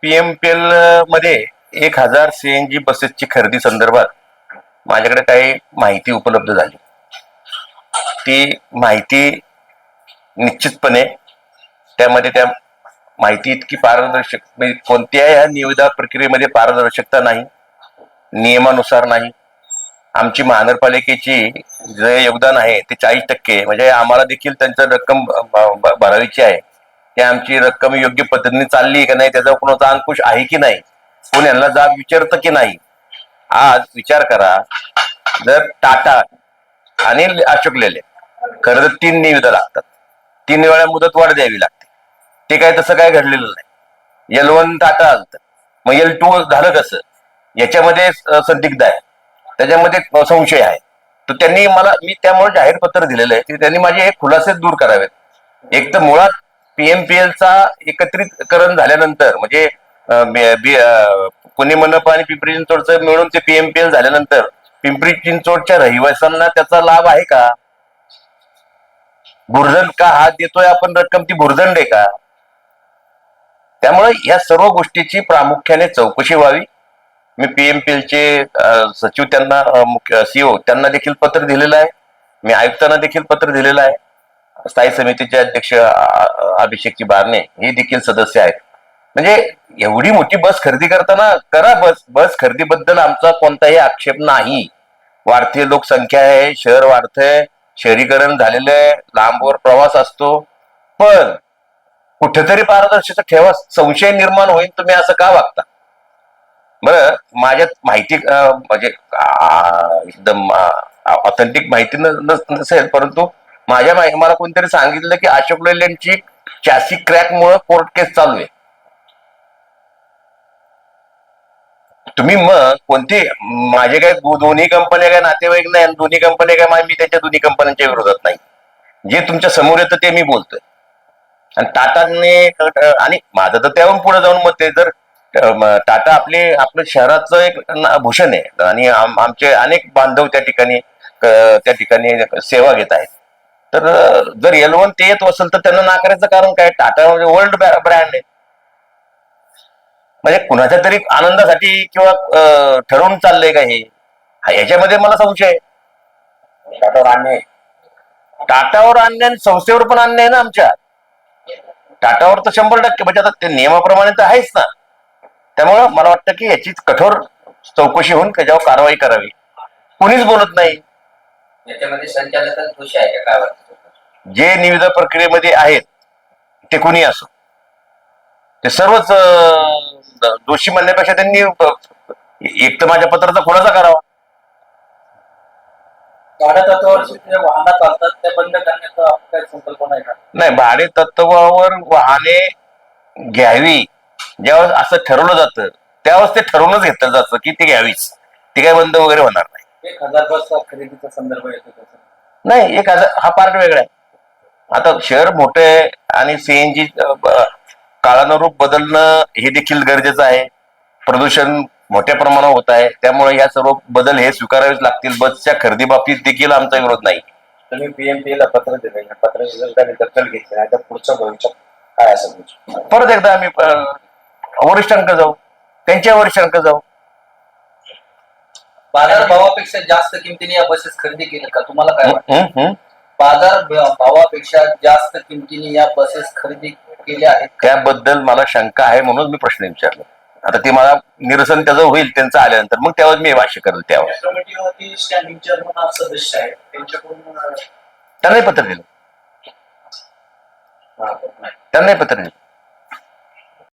PMPL मध्ये 1000 CNG बसेसची खरेदी संदर्भात माझ्याकडे काही माहिती उपलब्ध झाली. ती माहिती निश्चितपणे त्यामध्ये त्या माहिती इतकी पारदर्शक म्हणजे कोणत्याही या निविदा प्रक्रियेमध्ये पारदर्शकता नाही, नियमानुसार नाही. आमची महानगरपालिकेची जे योगदान आहे ते 40% म्हणजे आम्हाला देखील त्यांचं रक्कम भरावीची आहे. ते आमची रक्कम योग्य पद्धतीने चालली का नाही, त्याचा कोणाचा अंकुश आहे की नाही, कोण यांना जाब विचारतं की नाही. आज विचार करा, जर टाटा आणि अशोक लेलँड खरं तर 3 निविदा लागतात, 3 वेळा मुदतवाढ द्यावी लागते. ते काय तसं काय घडलेलं नाही. L1 टाटा आलं, मग L2 झालं कसं, याच्यामध्ये संदिग्ध आहे, त्याच्यामध्ये संशय आहे. तर त्यांनी मी त्यामुळे जाहीर पत्र दिलेलं आहे की त्यांनी माझे हे खुलासे दूर करावेत. एक तर मुळात पीएमपीएलचा एकत्रितकरण झाल्यानंतर म्हणजे पुणे मनपा आणि पिंपरी चिंचवडचं मिळून ते पीएमपीएल झाल्यानंतर पिंपरी चिंचवडच्या रहिवाशांना त्याचा लाभ आहे का? भुर्दंड का हात देतोय आपण रक्कम, ती भुर्दंड आहे का? त्यामुळे या सर्व गोष्टीची प्रामुख्याने चौकशी व्हावी. मी पीएमपीएलचे सचिव त्यांना सीओ त्यांना देखील पत्र दिलेलं आहे. मी आयुक्तांना देखील पत्र दिलेलं आहे. स्थायी समितीचे अध्यक्ष अभिषेकजी बारणे हे देखील सदस्य आहेत. म्हणजे एवढी मोठी बस खरेदी करताना करा, बस खरेदीबद्दल आमचा कोणताही आक्षेप नाही. वाढती लोकसंख्या आहे, शहर वाढतंय, शहरीकरण झालेलं आहे, लांबवर प्रवास असतो, पण कुठेतरी पारदर्शकता ठेवा. संशय निर्माण होईल, तुम्ही असं का वागता? बरं, माझ्यात माहिती म्हणजे एकदम ऑथेंटिक माहिती नसेल, परंतु मला कोणतरी सांगितलं की अशोक लेलँडची चॅसी क्रॅक मुळे कोर्ट केस चालू आहे. तुम्ही मग कोणती, माझे काय दोन्ही कंपन्या काय नातेवाईक नाही, दोन्ही कंपन्या काय मी त्यांच्या दोन्ही कंपन्यांच्या विरोधात नाही. जे तुमच्या समोर येतं ते मी बोलतोय. आणि टाटाने आणि माझं तर त्याहून पुढे जाऊन मत आहे, जर टाटा आपलं शहराचं एक भूषण आहे आणि आमचे अनेक बांधव त्या ठिकाणी सेवा घेत आहेत. तर जर L1 ते येत असेल तर त्यांना नाकारायचं कारण काय? टाटा म्हणजे वर्ल्ड ब्रँड आहे. म्हणजे कुणाच्या तरी आनंदासाठी किंवा ठरवून चाललंय का हे? याच्यामध्ये मला संशय आहे. टाटावर अन्याय आणि संस्थेवर पण अन्याय ना आमच्या. टाटावर तर 100% म्हणजे आता ते नियमाप्रमाणे तर आहेच ना. त्यामुळं मला वाटतं की याची कठोर चौकशी होऊन त्याच्यावर कारवाई करावी. कोणीच बोलत नाही. याच्यामध्ये संचालकांचा दोष आहे का, काय वाटतं? जे निविदा प्रक्रियेमध्ये आहेत ते कोणी असो, ते सर्वच दोषी म्हणण्यापेक्षा त्यांनी एक तर माझ्या पत्राचा खुलासा करावा. भाडे तत्वावर वाहनं चालतात त्या बंद करण्याचा काही संकल्पना आहे का? नाही, भाडे तत्वावर वाहने घ्यावी ज्यावेळेस असं ठरवलं जातं त्यावेळेस ते ठरवूनच घेतलं जातं की ती घ्यावीच, ती काय बंद वगैरे होणार नाही. 1000 बस खरेदीचा संदर्भ येतो त्याचा नाही, 1000 हा पार्ट वेगळा आहे. आता शहर मोठे आहे आणि सीएनजी काळानुरूप बदलणं हे देखील गरजेचं आहे. प्रदूषण मोठ्या प्रमाणावर होत आहे, त्यामुळे या सर्व बदल हे स्वीकारावेच लागतील. बसच्या खरेदी बाबतीत देखील आमचा विरोध नाही. तुम्ही पीएमपीला पत्र दिले, पत्राची जर त्यांनी दखल घेतली नाही तर पुढचं भविष्य काय असेल? परत एकदा आम्ही वरिष्ठांकडे जाऊ, त्यांच्या वरिष्ठांकडे जाऊ. बाजार भावापेक्षा जास्त किमतीने या बसेस खरेदी केल्या का, तुम्हाला काय वाटतं? बाजार भावापेक्षा जास्त किमतीने या बसेस खरेदी केल्या आहेत त्याबद्दल मला शंका आहे, म्हणून मी प्रश्न विचारला. आता ते मला निरसन त्याचं होईल त्यांचं आल्यानंतर, मग त्यावर मी भाष्य करेल. त्यावर स्टँडिंग चेअरमन सदस्य आहेत, त्यांच्याकडून त्यांनाही पत्र दिलं.